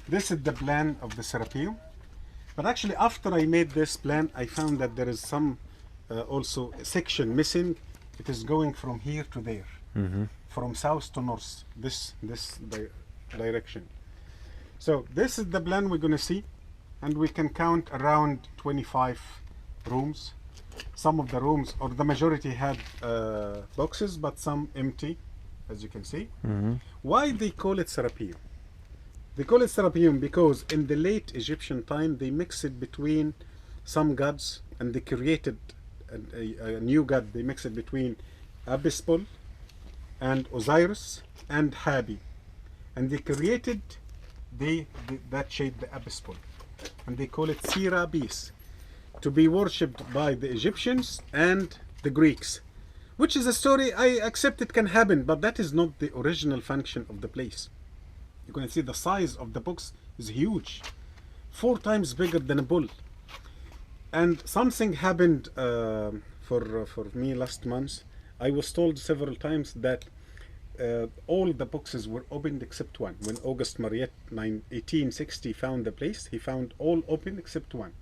This is the plan of the Serapeum. But actually, after I made this plan, I found that there is some also section missing. It is going from here to there, from south to north, this direction. So this is the plan we're going to see, and we can count around 25 rooms. Some of the rooms, or the majority, had boxes, but some empty, as you can see. Why they call it Serapeum? They call it Serapeum because in the late Egyptian time they mixed it between some gods, and they created a new god. They mixed it between Abispol and Osiris and Habi, and they created that shade, the Abispol, and they call it Serapis, to be worshipped by the Egyptians and the Greeks, which is a story I accept it can happen, but that is not the original function of the place. You can see the size of the box is huge, 4 times bigger than a bull. And something happened for me last month. I was told several times that all the boxes were opened except one. When August Maret 1860 found the place, he found all open except one.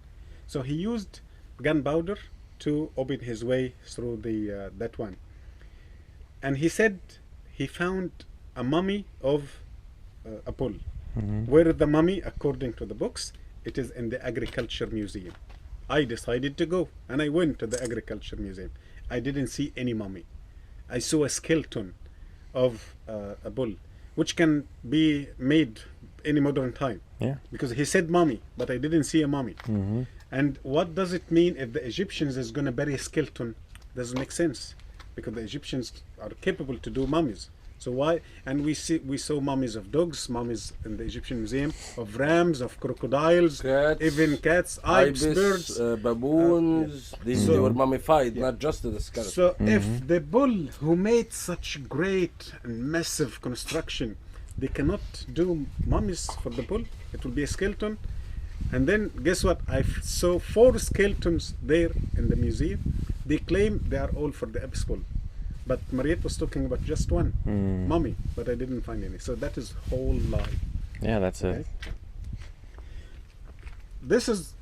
So he used gunpowder to open his way through that one. And he said he found a mummy of a bull. Where is the mummy? According to the books, it is in the Agriculture Museum. I decided to go, and I went to the Agriculture Museum. I didn't see any mummy. I saw a skeleton of a bull, which can be made any modern time. Yeah. Because he said mummy, but I didn't see a mummy. And what does it mean if the Egyptians is going to bury a skeleton? Doesn't make sense, because the Egyptians are capable to do mummies. So why? And we saw mummies of dogs, mummies in the Egyptian Museum, of rams, of crocodiles, cats, even cats, ibis, birds, baboons. They were mummified, not just the skeleton. So if the bull who made such great and massive construction, they cannot do mummies for the bull, it will be a skeleton. And then guess what? I saw 4 skeletons there in the museum. They claim they are all for the Abispol. But Maret was talking about just one mummy, but I didn't find any. So that is whole lie. Yeah, that's it. This is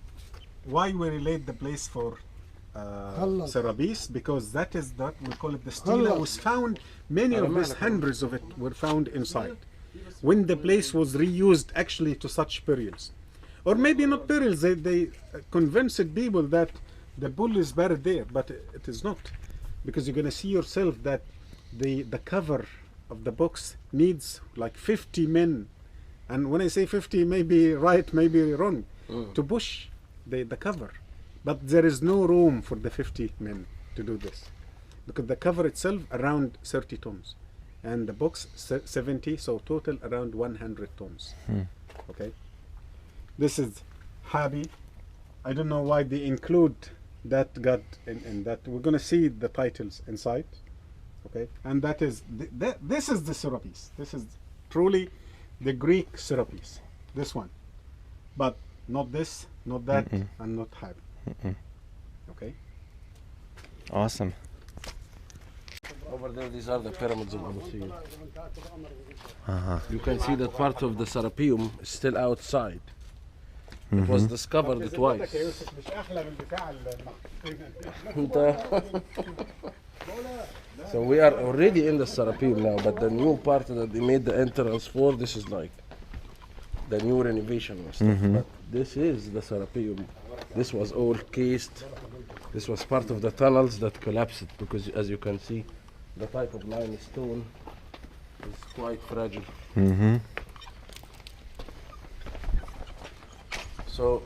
why we relate the place for Serapis, because that is that we call it the stela was found. Many of these, hundreds of it, were found inside when the place was reused actually to such periods, or maybe not periods. They convinced people that the bull is buried there, but it is not. Because you're going to see yourself that the cover of the box needs like 50 men, and when I say 50, maybe right, maybe wrong, to push the cover. But there is no room for the 50 men to do this, because the cover itself around 30 tons, and the box 70, so total around 100 tons. Okay, this is Habi. I don't know why they include that god in that. We're going to see the titles inside. Okay, and that is this is the Serapis. This is truly the Greek Serapis, this one, but not this, not that, and not Habi. Okay, Awesome. Over there, these are the pyramids of Abu Simbel. You can see that part of the Serapeum is still outside. It was discovered twice. So we are already in the Serapeum now, but the new part that they made the entrance for, this is like the new renovation and stuff. But this is the Serapeum. This was all cased. This was part of the tunnels that collapsed because, as you can see, the type of limestone is quite fragile. So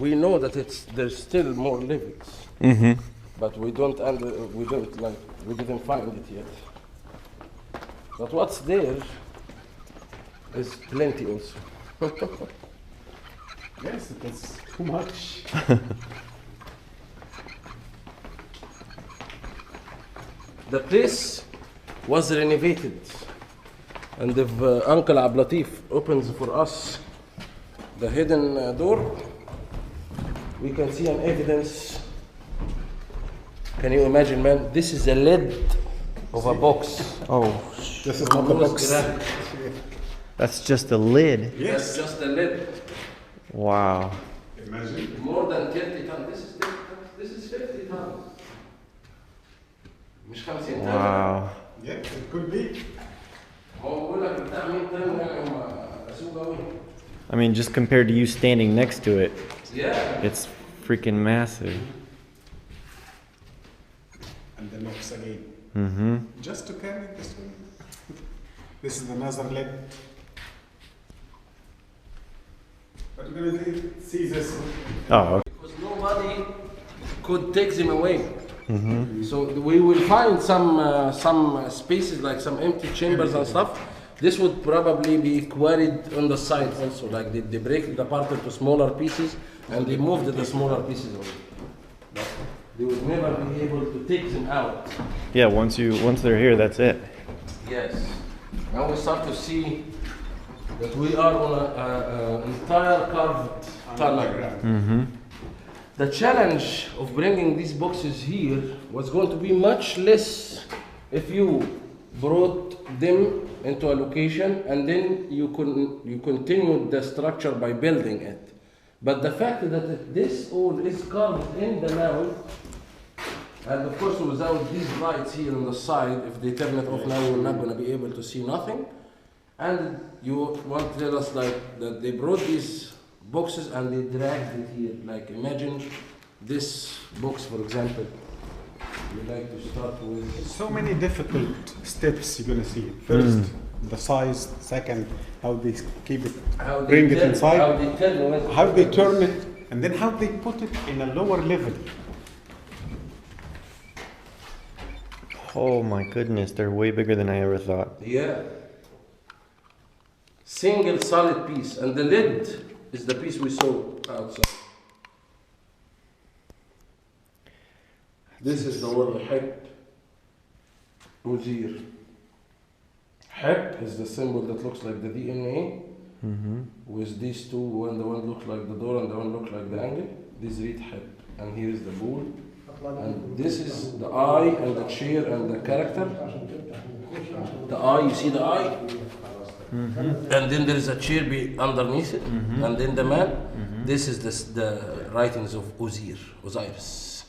we know that there's still more livings, but we didn't find it yet. But what's there is plenty also. yes, it is too much. The place was renovated, and if Uncle Ablatif opens for us the hidden door, we can see an evidence. Can you imagine, man? This is a lead of a box. Oh, This is not the box. that's just the lid. That's just the lid. Wow. Imagine. More than 30 tons. This is 30 tons. This is 50 tons. مش 50 طن. Wow. Yeah, it could be. هو بقول لك بتاع 100 طن يعني هم اسوق قوي. I mean, just compared to you standing next to it, Yeah. it's freaking massive. And the knocks again. Mm-hmm. Just to carry this one. This is another leg. But we're gonna see this. Oh, okay. Because nobody could take them away. So we will find some spaces like some empty chambers and stuff. This would probably be quarried on the side also, like they break it apart into smaller pieces and they moved the smaller pieces away. But they would never be able to take them out. Yeah, once they're here, that's it. Yes. Now we start to see that we are on an entire carved tunnel. Mm-hmm. The challenge of bringing these boxes here was going to be much less if you brought them into a location and then you continued the structure by building it. But the fact that this all is carved in the mound, and of course without these lights here on the side, if they turn it off now, we're not going to be able to see nothing. And you want to tell us like that they brought these boxes and they dragged it here. Like imagine this box, for example. We like to start with. So many difficult steps you're gonna see. First, the size. Second, how they keep it, bring it inside. How they turn it, and then how they put it in a lower level. Oh my goodness, they're way bigger than I ever thought. Yeah. Single solid piece, and the lid is the piece we saw outside. This is the word Hep, Uzir. Hep is the symbol that looks like the DNA, with these two, when the one looks like the door and the one looks like the angle. This read Hep, and here is the bull. And this is the eye and the chair and the character. The eye, you see the eye? And then there is a chair underneath it, and then the man. This is the writings of Osiris.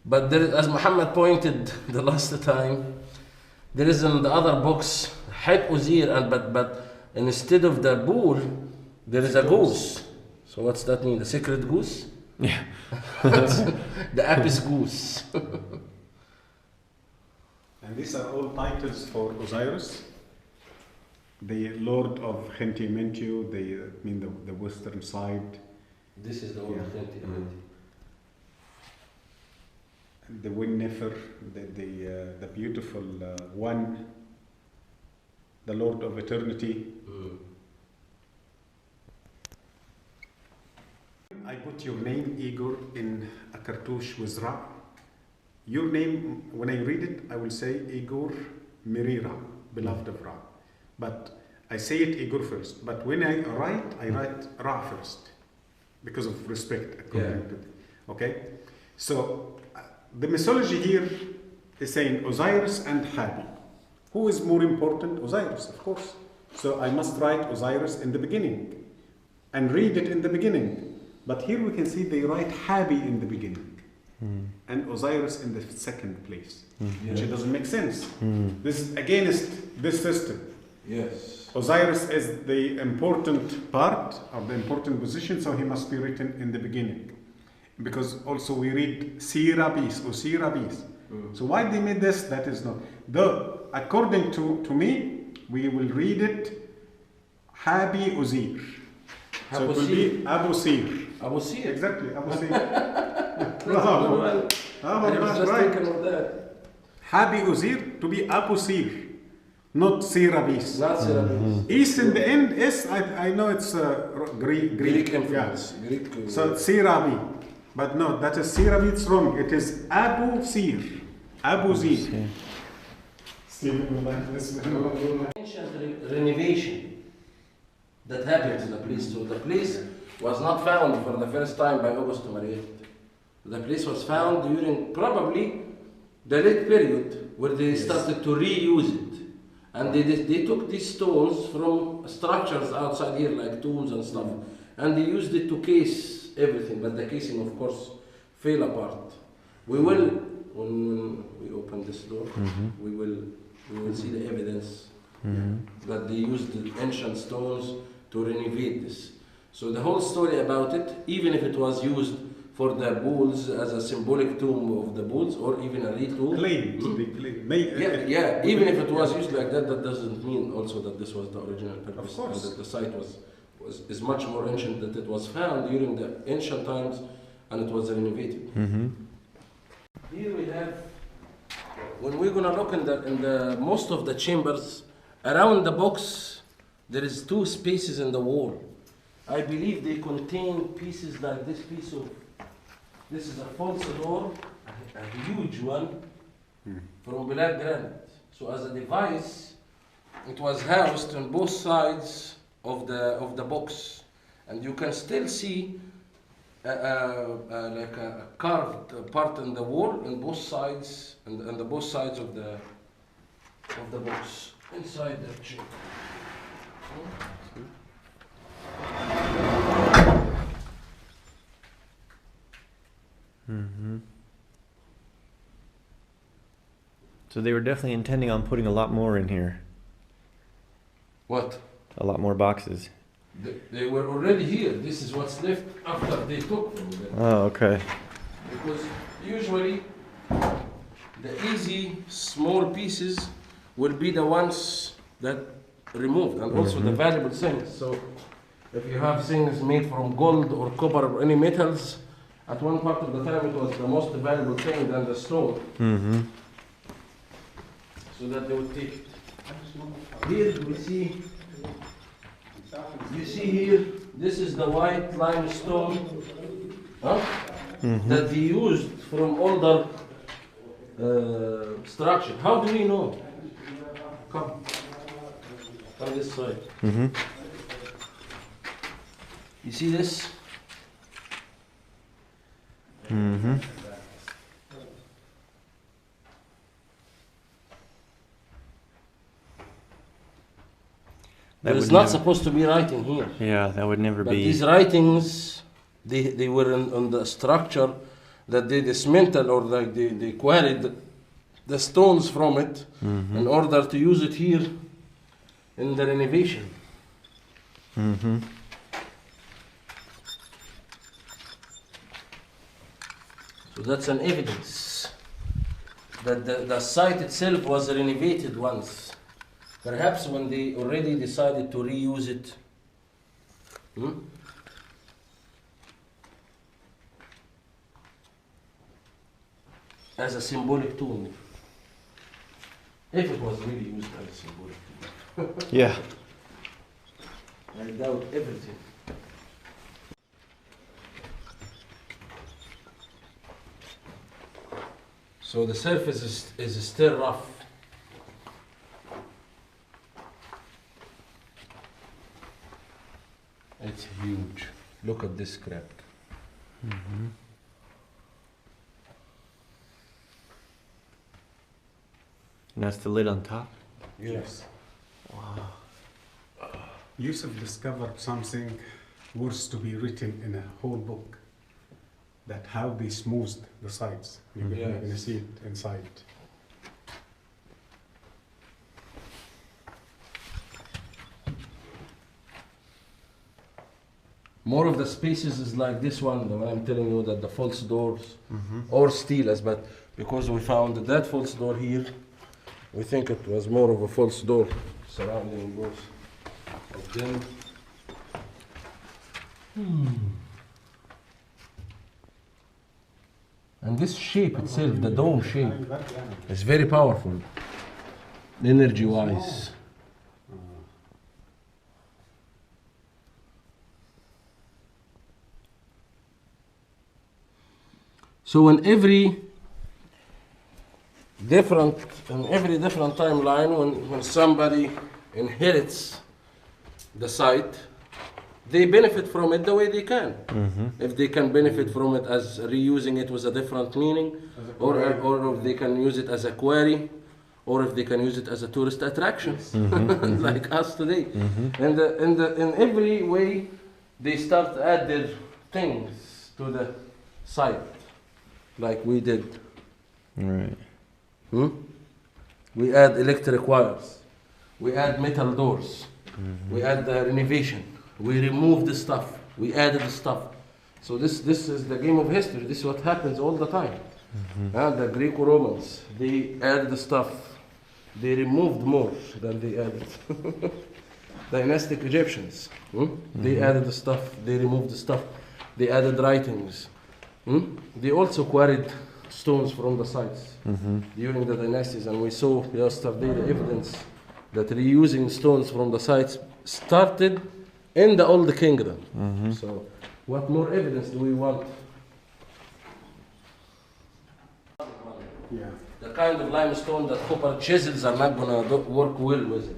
But there is, as Muhammad pointed the last time, there is in the other box Hep Uzir, and but instead of the bull, there is a goose. So what's that mean? The sacred goose? Yeah. The Apis goose. And these are all titles for Osiris, the Lord of Khentimentiu, the western side, This is the one. the Winnefer, the beautiful one, the Lord of Eternity. I put your name, Igor, in a cartouche with Ra. Your name, when I read it, I will say Igor Mirira, beloved of Ra. But I say it Igor first. But when I write Ra first, because of respect. According to okay? So the mythology here is saying Osiris and Habi. Who is more important? Osiris, of course. So I must write Osiris in the beginning and read it in the beginning. But here we can see they write Habi in the beginning and Osiris in the second place, which doesn't make sense. This is against this system. Yes. Osiris is the important part of the important position, so he must be written in the beginning. Because also we read Sirabis or Sirabis. So why they made this, that is not. According to me, we will read it Habi Uzir. So it will be Abu Sir. Abu Sir. Exactly, Abu Sir. I was just thinking of that. Habi Uzir to be Abu Sir, not Sirabis. Not Serapeum. Is in the end, S, I know it's Greek influence. yeah. Greek. So Sirabi. But no, that is Sirabi, it's wrong. It is Abu Sir. Abu Zir. Ancient renovation that happened in the place. So the place was not found for the first time by August Maret. The place was found during probably the late period where they started to reuse it. And they took these stones from structures outside here, like tombs and stuff, and they used it to case everything, but the casing, of course, fell apart. We will, when we open this door, we will see the evidence that they used the ancient stones to renovate this. So the whole story about it, even if it was used for the bulls as a symbolic tomb of the bulls, or even a retomb. Even if it was used like that, that doesn't mean also that this was the original purpose. Of course. And that the site is much more ancient, that it was found during the ancient times and it was renovated. Here we have, when we're gonna look in the most of the chambers, around the box, there is 2 spaces in the wall. I believe they contain pieces like this piece of, this is a false door, a huge one, from black granite. So as a device, it was housed on both sides of the box, and you can still see like a carved part in the wall on both sides, and the both sides of the box inside the chamber. So they were definitely intending on putting a lot more in here. What? A lot more boxes. They were already here. This is what's left after they took from them. Oh, okay. Because usually the easy small pieces will be the ones that removed, and also the valuable things. So if you have things made from gold or copper or any metals, at one part of the time it was the most valuable thing than the stone. So that they would take it. Here we see, you see here, this is the white limestone that they used from older structure. How do we know? Come this side. You see this? That There's would not never- supposed to be writing here. Yeah, that would never But be. these writings, they were on the structure that they dismantled, or like they quarried the stones from it in order to use it here in the renovation. So that's an evidence that the site itself was renovated once. Perhaps when they already decided to reuse it. As a symbolic tool. If it was really used as a symbolic tool. Yeah. I doubt everything. So the surface is still rough. It's huge. Look at this crack. And that's the lid on top? Yes. Yusuf discovered something worth to be written in a whole book. That how they smoothed the sides. You're gonna see it inside. More of the spaces is like this one, the one I'm telling you, that the false doors or steelers, but because we found that false door here, we think it was more of a false door surrounding both of them. And this shape itself, the dome shape, is very powerful, energy-wise. So in every different timeline, when somebody inherits the site, they benefit from it the way they can. If they can benefit from it as reusing it with a different meaning, or if they can use it as a quarry, or if they can use it as a tourist attraction, like us today. In every way, they start to add their things to the site, like we did. Right. We add electric wires, we add metal doors, we add the renovation, we remove the stuff, we added the stuff. So this is the game of history. This is what happens all the time. The Greco-Romans, they added the stuff, they removed more than they added. Dynastic Egyptians, they added the stuff, they removed the stuff, they added writings. They also quarried stones from the sites during the dynasties, and we saw yesterday the evidence that reusing stones from the sites started in the Old Kingdom. So what more evidence do we want? Yeah. The kind of limestone that copper chisels are not going to work well with it.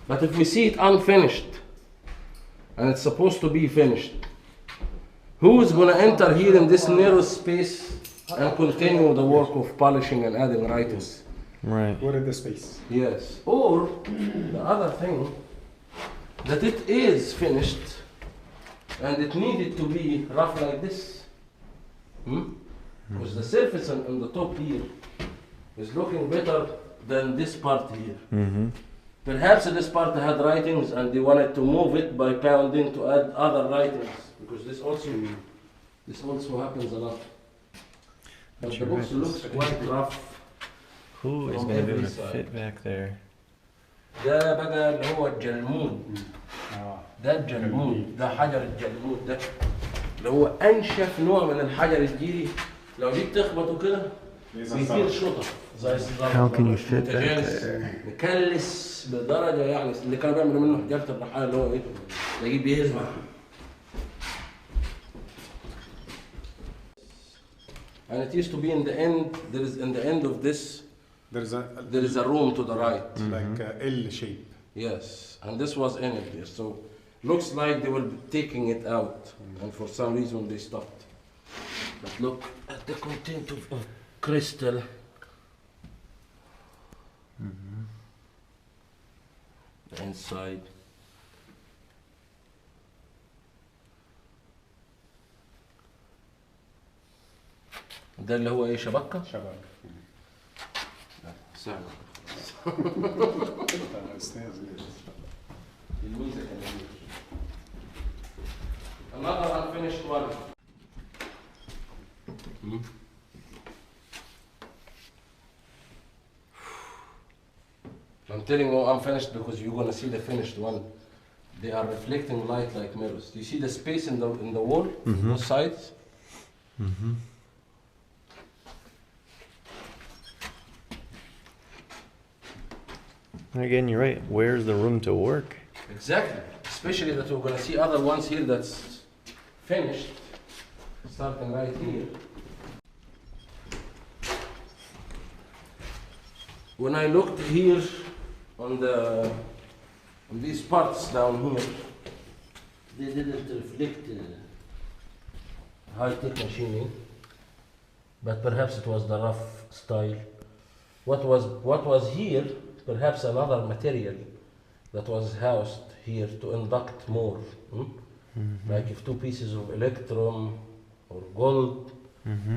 But if we see it unfinished, and it's supposed to be finished, who is going to enter here in this narrow space and continue the work of polishing and adding writings? Right. What is the space? Yes. Or the other thing, that it is finished and it needed to be rough like this. Because the surface on the top here is looking better than this part here. Perhaps this part had writings and they wanted to move it by pounding to add other writings, because this also happens a lot. But the book looks quite rough. Who is From going to be every able to side. fit back there? ده بقى اللي هو الجلمود. ده الجلمود، ده حجر الجلمود ده اللي هو انشف نوع من الحجر الجيري. لو دي بتخبطه كده بيطير شطر زي الزلط. How can you fit that متجانس، there? مكلس بدرجه، يعني اللي كانوا بيعملوا منه حجاره الرحال اللي هو ايه؟ تلاقيه بيهزم. And it used to be in the end. There is in the end of this. There is a room to the right. Like L shape. Yes, and this was in it there. So looks like they were taking it out, and for some reason they stopped. But look at the content of crystal. The inside. ده اللي هو ايه، شبكة؟ شبك. سهل. Another unfinished one. I'm telling you unfinished because you're gonna see the finished one. They are reflecting light like mirrors. Do you see the space in the wall, both sides? Again, you're right. Where's the room to work? Exactly. Especially that we're gonna see other ones here that's finished, starting right here. When I looked here on these parts down here, they didn't reflect high-tech machining, but perhaps it was the rough style. What was here? Perhaps another material that was housed here to induct more. Like if two pieces of electrum or gold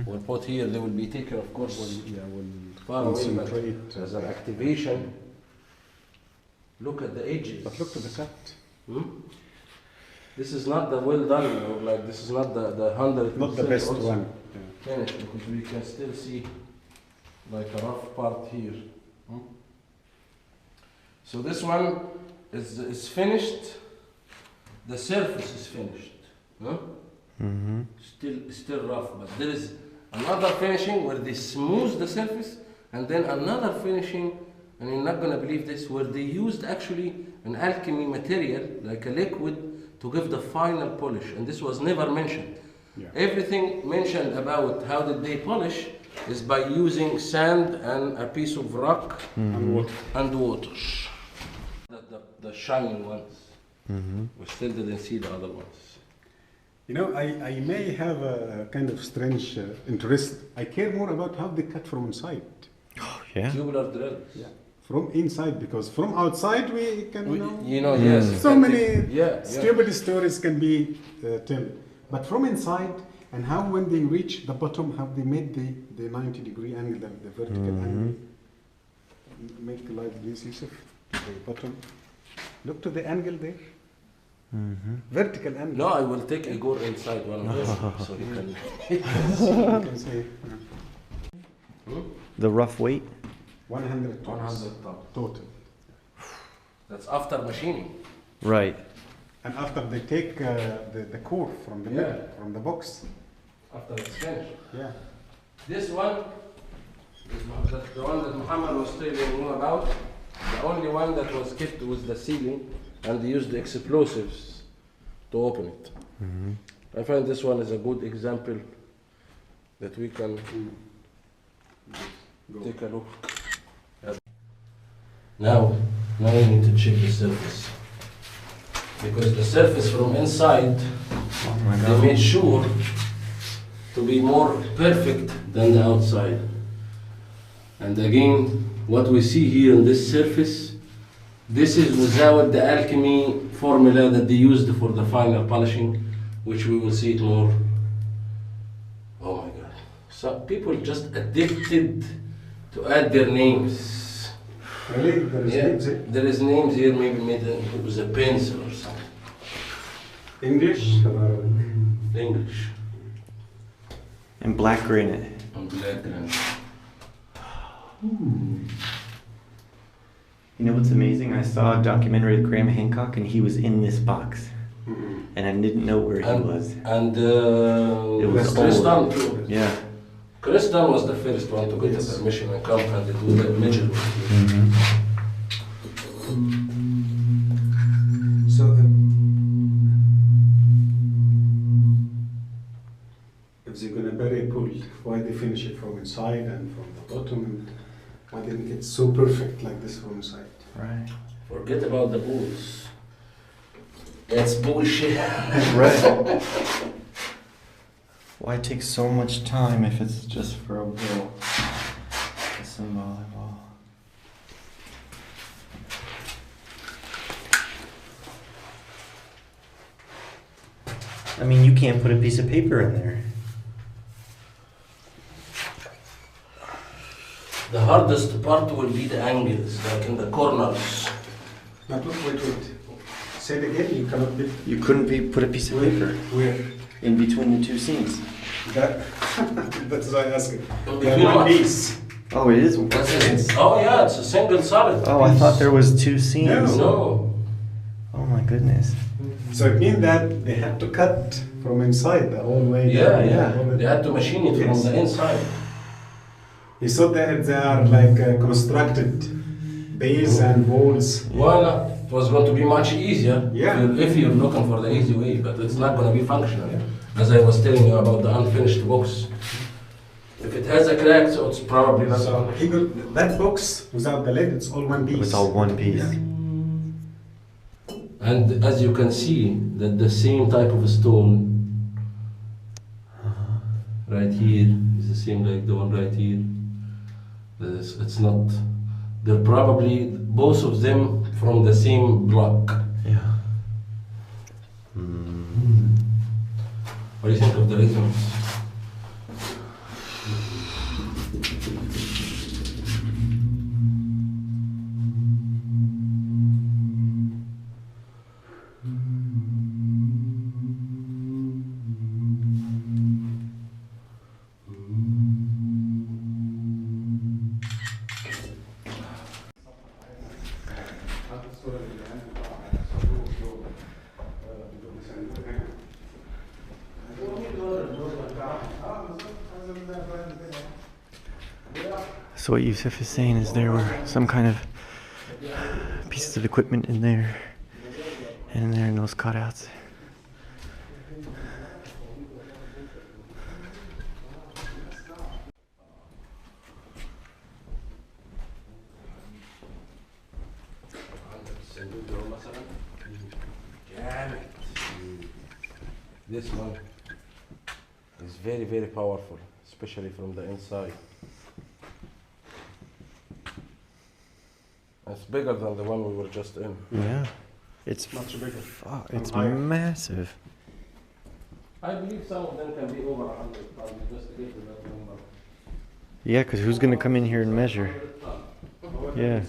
were put here, they will be taken, of course, far away, but concentrate as an activation. Look at the edges. But look to the cut. This is not the well done, or like this is not the 100%. Not the best also one. finished, because we can still see like a rough part here. So this one is finished. The surface is finished. Still rough, but there is another finishing where they smooth the surface, and then another finishing, and you're not gonna believe this, where they used actually an alchemy material like a liquid to give the final polish, and this was never mentioned. Everything mentioned about how did they polish is by using sand and a piece of rock And water. and water. The shining ones. We still didn't see the other ones. You know, I may have a kind of strange interest. I care more about how they cut from inside. Yeah. Tubular drills. Yeah. From inside, because from outside we can Yes. so many Yeah. stupid stories can be told. But from inside, and how when they reach the bottom, how they made the 90-degree angle, the vertical angle. Make the light, please, Yusuf. The bottom. Look to the angle there. Vertical angle. No, I will take Igor inside one of those so he can. You can see. The rough weight? 100 tons 100 tons. total. That's after machining. Right. And after they take the core from the middle, from the box. After it's finished. Yeah. This one is the one that Muhammad was telling you about. The only one that was kept was the ceiling, and they used explosives to open it. I find this one is a good example that we can take a look at. Now you need to check the surface. Because the surface from inside, they made sure to be more perfect than the outside. And again, what we see here on this surface, this is without the alchemy formula that they used for the final polishing, which we will see it more. Oh my God. So people just addicted to add their names. Really? There is names here? There is names here, maybe made with a pencil or something. English? English. And black granite. And black granite. You know what's amazing? I saw a documentary of Graham Hancock and he was in this box. And I didn't know where he was. And It was Tristan too. Yeah. Tristan was the first one to get the permission and come and do the measurement. So if they're gonna bury a pool, why they finish it from inside and from the bottom, and why they make it so perfect like this from inside? Right. Forget about the bulls. It's bullshit. Right. Why take so much time if it's just for a bull? A symbolic wall. I mean, you can't put a piece of paper in there. The hardest part will be the angles, like in the corners. But look, wait. Say it again, you cannot be... You couldn't put a piece of paper Where? in between the two scenes. That, that's why I asked you. In They're between one what? piece. Oh, it is. Oh yeah, it's a single solid. Oh, I thought there was two scenes. No. Oh my goodness. So it means that they had to cut from inside the whole way Yeah, down. yeah. They had to machine it Yes. from the inside. You saw that they are like constructed base and walls. Why not? It was going to be much easier Yeah. if you're looking for the easy way, but it's not going to be functional. As I was telling you about the unfinished box. If it has a crack, so it's probably not. So he got that box without the lid, it's all one piece. It's all one piece. Yeah. And as you can see, that the same type of stone right here is the same like the one right here. It's not. They're probably both of them from the same block. Yeah. What do you think of the reasons? So what Yusuf is saying is there were some kind of pieces of equipment in there and in there in those cutouts. this one is very, very powerful, especially from the inside. It's bigger than the one we were just in. Yeah. It's Much bigger. it's higher. massive. I believe some of them can be over 100 pounds, just to get to that number. Yeah, because who's going to come in here and measure? Yeah.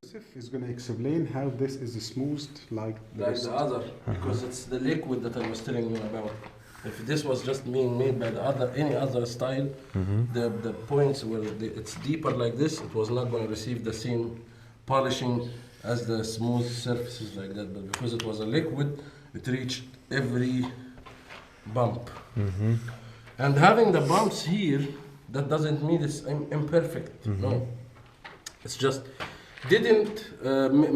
Yusuf is going to explain how this is smoothed like the Like rest. the other, because it's the liquid that I was telling you about. If this was just being made by the other, any other style, the points where it's deeper like this, it was not going to receive the same polishing as the smooth surfaces like that. But because it was a liquid, it reached every bump. And having the bumps here, that doesn't mean it's imperfect. No, it's just didn't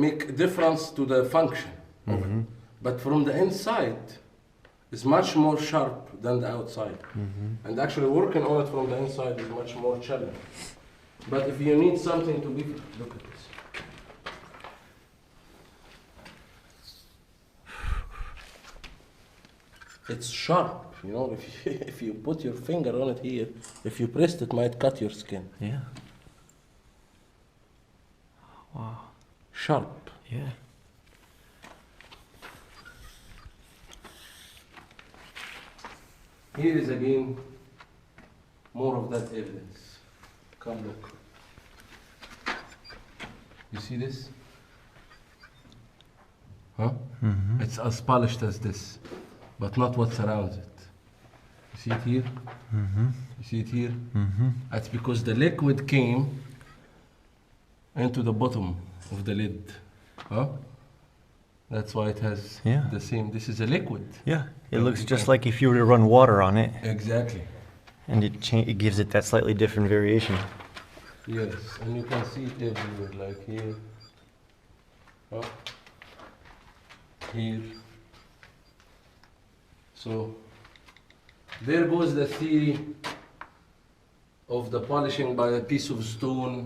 make difference to the function of it. But from the inside, it's much more sharp than the outside. And actually working on it from the inside is much more challenging. But if you need something to be, look at this. It's sharp, you know, if you put your finger on it here, if you pressed it, might cut your skin. Yeah. Wow. Sharp. Yeah. Here is again more of that evidence. Come look. You see this? Huh? It's as polished as this, but not what surrounds it. You see it here? You see it here? That's because the liquid came into the bottom of the lid. Huh? That's why it has Yeah. the same. This is a liquid. Yeah. It looks just like if you were to run water on it, Exactly. and it gives it that slightly different variation. Yes, and you can see it everywhere, like here. Huh? Here. So, there goes the theory of the polishing by a piece of stone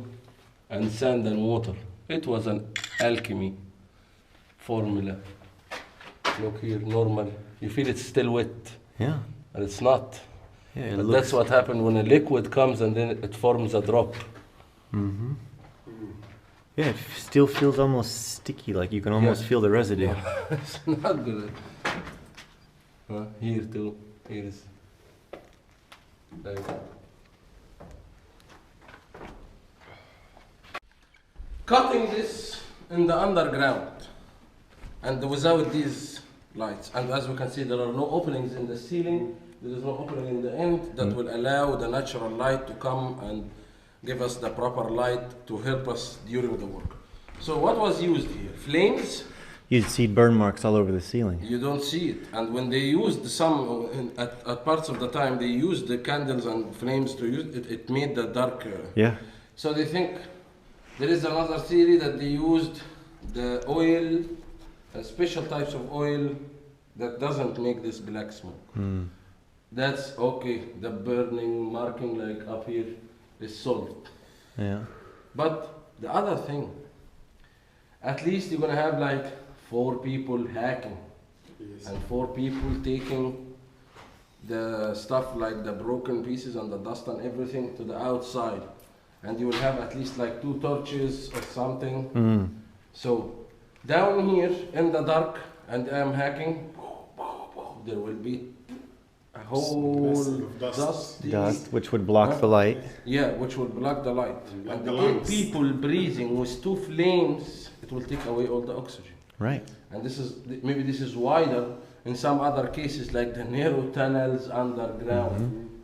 and sand and water. It was an alchemy formula. Look here, normal. You feel it's still wet, Yeah. and it's not. Yeah. It But looks. that's what happened when a liquid comes and then it forms a drop. Yeah. It still feels almost sticky, like you can almost feel the residue. It's not good. Here too. Here is. Like. Cutting this in the underground and without these lights. And as we can see, there are no openings in the ceiling. There is no opening in the end that will allow the natural light to come and give us the proper light to help us during the work. So what was used here? Flames. You'd see burn marks all over the ceiling. You don't see it. And when they used at parts of the time, they used the candles and flames to use it, it made the dark. Yeah. So they think there is another theory that they used the oil, special types of oil that doesn't make this black smoke. That's okay. The burning marking like up here is solved. Yeah. But the other thing, at least you're gonna have like 4 people hacking and 4 people taking the stuff like the broken pieces and the dust and everything to the outside, and you will have at least like 2 torches or something. So down here in the dark, and I'm hacking, there will be a whole Vessel of dust. Dust, which would block the light. Yeah, which will block the light. block And the the lungs. people breathing with 2 flames, it will take away all the oxygen. Right. And this is maybe this is wider in some other cases, like the narrow tunnels underground.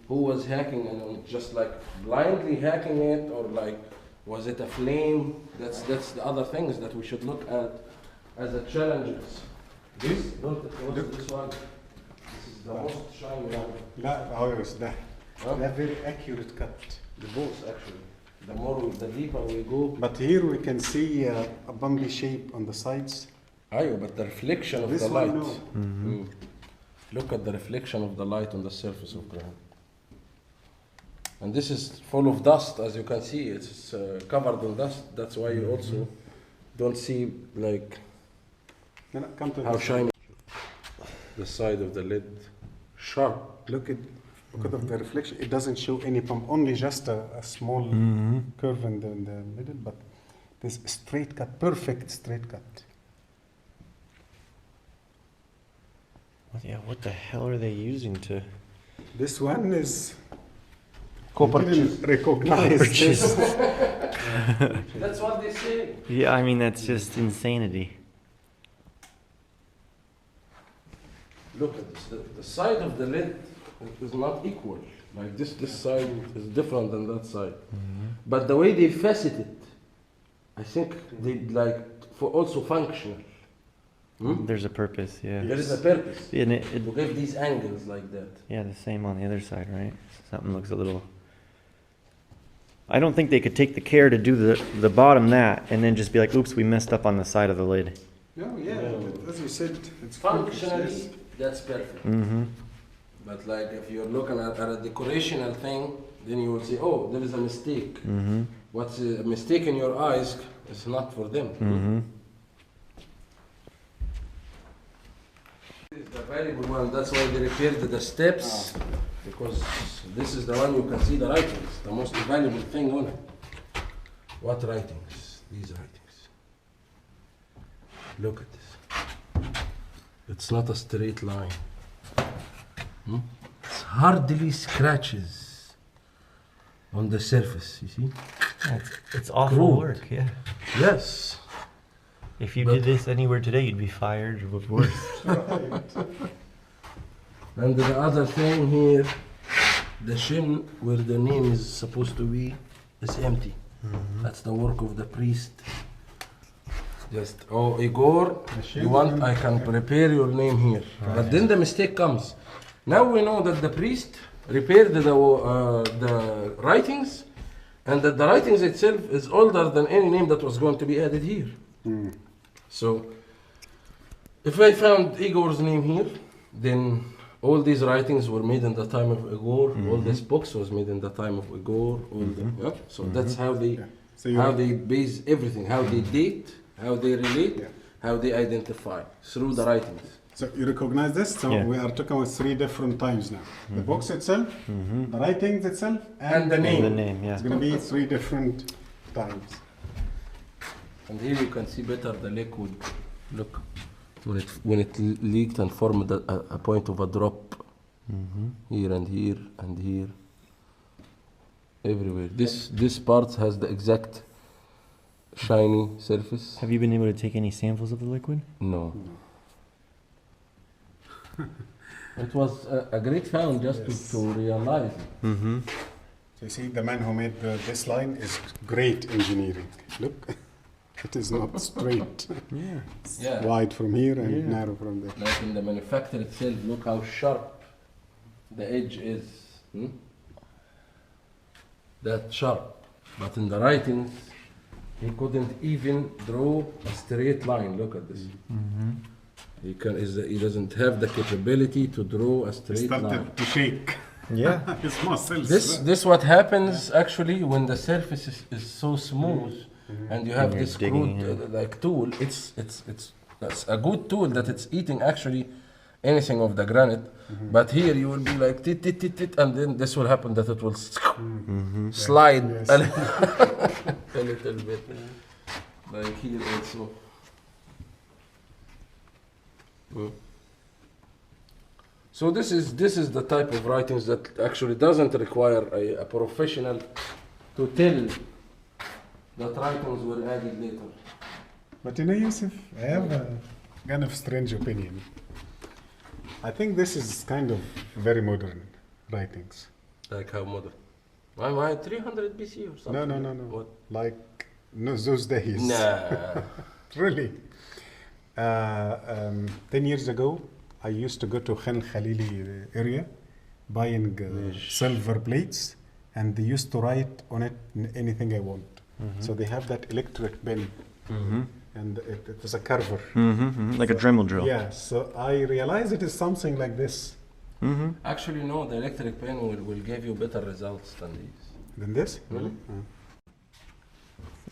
Who was hacking and just like blindly hacking it, or like was it a flame? That's the other things that we should look at as a challenges. This this one. This is the most shiny one. لا عاوز ده Huh? ده very accurate cut. The both actually. The deeper we go. But here we can see a bumpy shape on the sides. Ayo, but the reflection of This the one, light. no. Look at the reflection of the light on the surface of ground. And this is full of dust, as you can see. It's covered in dust. That's why you also don't see like No, no, come to how this. shiny the side of the lid. Sharp. Look at because of the reflection. It doesn't show any pump. Only just a small curve in the middle, but this straight cut, perfect straight cut. Yeah, what the hell are they using to? This one is. Copper I didn't recognize Copper this. chisel. That's what they say. Yeah, I mean that's just insanity. Look at this. The side of the lid is not equal. Like this side is different than that side. But the way they facet it, I think they like for also functional. There's a purpose, yeah. There is a purpose And to give these angles like that. yeah, the same on the other side, right? Something looks a little. I don't think they could take the care to do the bottom that and then just be like, oops, we messed up on the side of the lid. No, yeah, as you said, it's Functionally, yes. that's perfect. Mm-hmm. But like if you're looking at a decorational thing, then you will say, oh, there is a mistake. Mm-hmm. What's a mistake in your eyes is not for them. Mm-hmm. This is the valuable one. That's why they repaired the steps, because this is the one you can see the writings, the most valuable thing on it. What writings? These writings. Look at this. It's not a straight line. It's hardly scratches on the surface, you see? It's awful Crude. work, yeah. Yes. If you But- did this anywhere today, you'd be fired or worse. And the other thing here, the shin where the name is supposed to be is empty. That's the work of the priest. Just, oh, Igor, you want, I can prepare your name here. But then the mistake comes. Now we know that the priest repaired the writings, and that the writings itself is older than any name that was going to be added here. So, if I found Igor's name here, then all these writings were made in the time of Igor. All these books was made in the time of Igor. Yeah? So that's how they So you how they base everything, how they date, how they relate, Yeah. how they identify through the writings. So you recognize this? So Yeah. we are talking about three different times now. The books itself, the writings itself, And the The name. name, yeah. It's going to be three different times. And here you can see better the liquid. Look, when it leaked and formed a point of a drop. Here and here and here. Everywhere. This part has the exact shiny surface. Have you been able to take any samples of the liquid? No. It was a great found just to realize it. Mm-hmm. So you see, the man who made this line is great engineering. Look, it is not straight. Yeah. It's Yeah. wide from here and Yeah. narrow from there. Like in the manufacture itself, look how sharp the edge is. That sharp. But in the writings, he couldn't even draw a straight line. Look at this. Mm-hmm. He doesn't have the capability to draw a It straight line. started to shake. Yeah. His muscles. This what happens actually when the surface is so smooth and you have And you're this digging crude in. like tool. That's a good tool that it's eating actually anything of the granite. But here you will be like tit tit tit tit, and then this will happen that it will slide Yes. a little bit. Like here also. So this is the type of writings that actually doesn't require a professional to tell that writings were added later. But you know, Yusuf, I have a kind of strange opinion. I think this is kind of very modern writings. Like how modern? Why 300 BC or something? No. What? Like those days. Nah. Really. 10 years ago, I used to go to Khan Khalili area, buying silver plates, and they used to write on it anything I want. So they have that electric pen, and it was a carver. Mm-hmm. Like a Dremel drill. Yeah, so I realized it is something like this. Mm-hmm. Actually, no, the electric pen will give you better results than these. Than this? Really?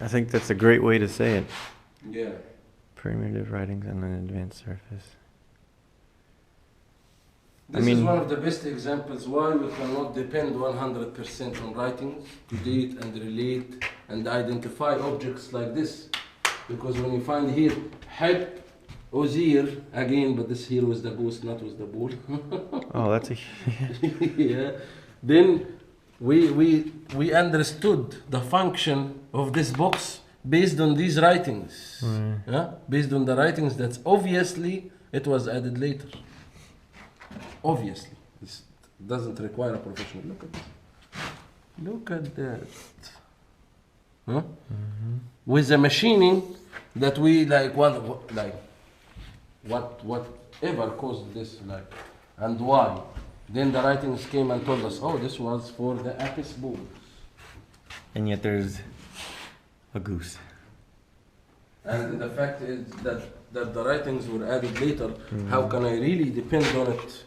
I think that's a great way to say it. Yeah. Primitive writings on an advanced surface. This mean- is one of the best examples why we cannot depend 100% on writings to date and relate and identify objects like this. Because when you find here, Hep, Ozir, again, but this here was the goose, not with the bull. Oh, that's a. Yeah. Then we understood the function of this box based on these writings. Right. Yeah? Based on the writings that obviously it was added later. Obviously. This doesn't require a professional. Look at this. Look at that. Huh? Mm-hmm. With the machining that we whatever caused this, and why. Then the writings came and told us, oh, this was for the apis bulls. And yet there's a goose. And the fact is that the writings were added later. How can I really depend on it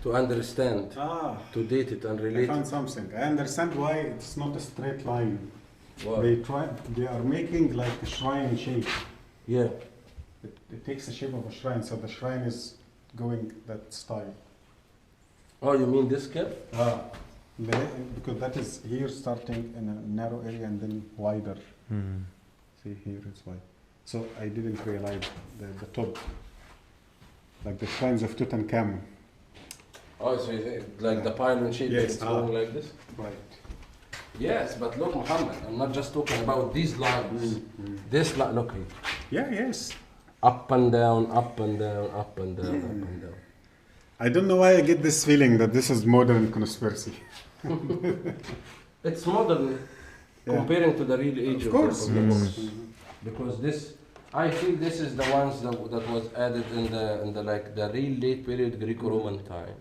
to understand, to date it and I relate found it? something. I understand why it's not a straight line. Wow. They are making like a shrine shape. Yeah. It takes the shape of a shrine, so the shrine is going that style. Oh, you mean this cap? Because that is here starting in a narrow area and then wider. Mm. See here it's wide. So I didn't realize the top, like the shrines of Tutankhamun. Oh, so like the pylon shape Yes, is going like this? Right. Yes, but look, Muhammad, I'm not just talking about these lines. This line, look here. Yeah, yes. Up and down, up and down, up and down, up and down. I don't know why I get this feeling that this is modern conspiracy. It's modern Yeah. comparing to the real age Of of course. the books. Because this, I feel this is the ones that was added in the like the real late period Greco-Roman time.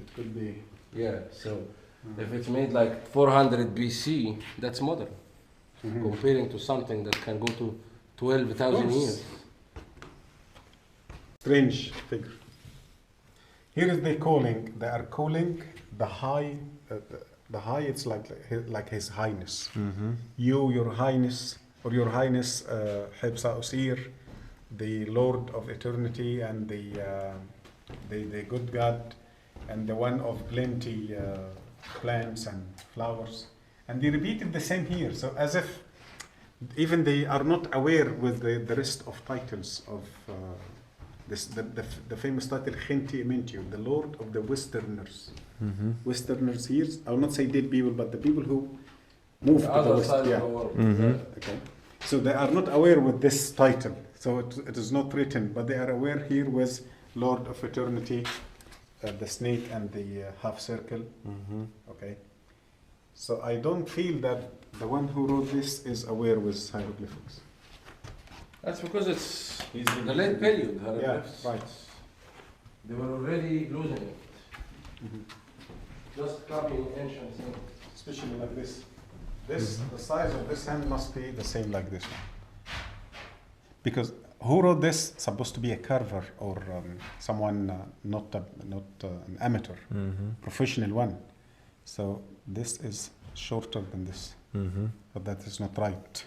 It could be. Yeah, so if it's made like 400 BC, that's modern. Comparing to something that can go to 12,000 course. years. Strange figure. Here is they are calling the high, the high, it's like his highness. Mm-hmm. You, your highness, or your highness, Hebsa Osir, the Lord of eternity and the good God, and the one of plenty plants and flowers. And they repeated the same here, so as if even they are not aware with the rest of titles of the famous title Khenti Mentio, the Lord of the Westerners. Mm-hmm. Westerners here, I will not say dead people, but the people who moved The to the other West. side Yeah. of the world. Mm-hmm. Okay. So they are not aware with this title, so it is not written, but they are aware here with Lord of Eternity, the snake and the half circle. Mm-hmm. Okay. So I don't feel that the one who wrote this is aware with hieroglyphics. That's because it's the late period. Yeah, hieroglyphs. right. They were already losing it. Mhm. Just copying ancient things. Especially like this. This, the size of this hand must be the same like this one. Because who wrote this? Supposed to be a carver or someone not an amateur, Mm-hmm. professional one. So this is shorter than this, Mm-hmm. but that is not right.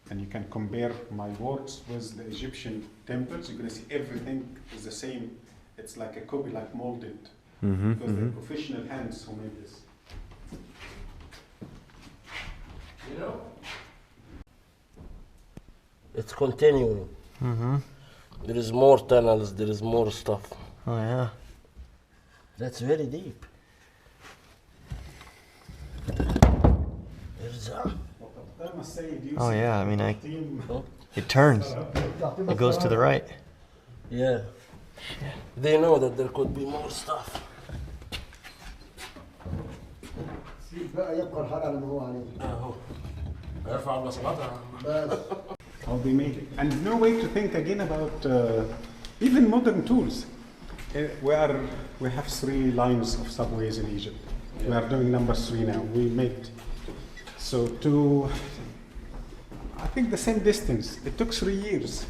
And you can compare my works with the Egyptian temples. You're gonna see everything is the same. It's like a copy, like molded, Mm-hmm. because they're professional hands who made this. You know? It's continuing. Mm-hmm. There is more tunnels, there is more stuff. Oh yeah. That's very deep. There's Oh yeah. I mean, Oh. it turns. It goes to the right. Yeah. They know that there could be more stuff. بقى يبقى الحال على ما هو عليه اهو ارفع البصمات. بس How they made it. And no way to think again about even modern tools. We have 3 lines of subways in Egypt. We are doing number 3 now. We made so I think the same distance. It took 3 years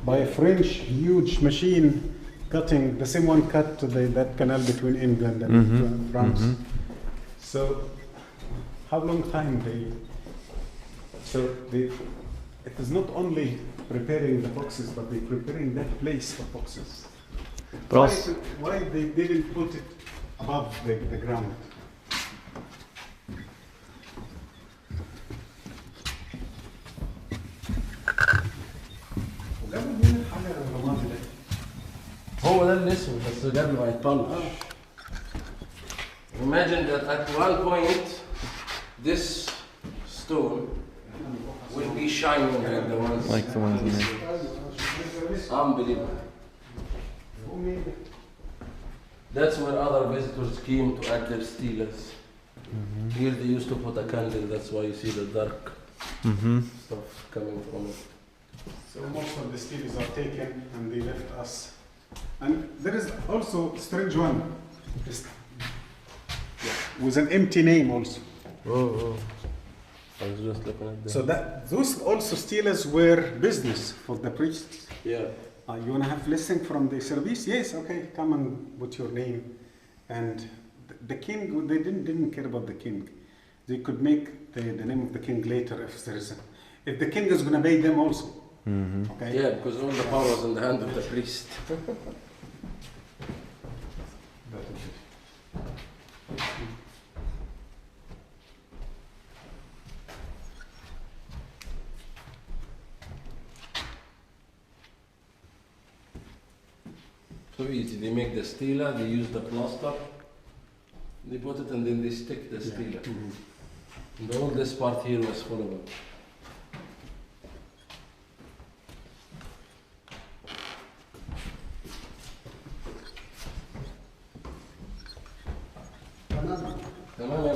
by a French huge machine cutting, the same one cut to that canal between England and France. So, how long time it is not only preparing the boxes, but they're preparing that place for boxes. But also, Why they didn't put it above the ground? هو ده الاسم بس قبل ما يطلع. Imagine that at one point this stone will be shining like the ones in there. Unbelievable. That's where other visitors came to add their stelas. Here they used to put a candle, that's why you see the dark stuff coming from it. So most of the steels are taken and they left us. And there is also a strange one. With an empty name also. I was just looking at that. So those also steelers were business for the priests. Yeah. You want to have blessing from the service? Yes, okay, come and put your name. And the king, they didn't care about the king. They could make the name of the king later if the king is going to pay them also. Okay? Yeah, because all the power was in the hand of the priest. So easy, they make the stela, they use the plaster, they put it and then they stick the stela. And all this part here was full of it. تمام يا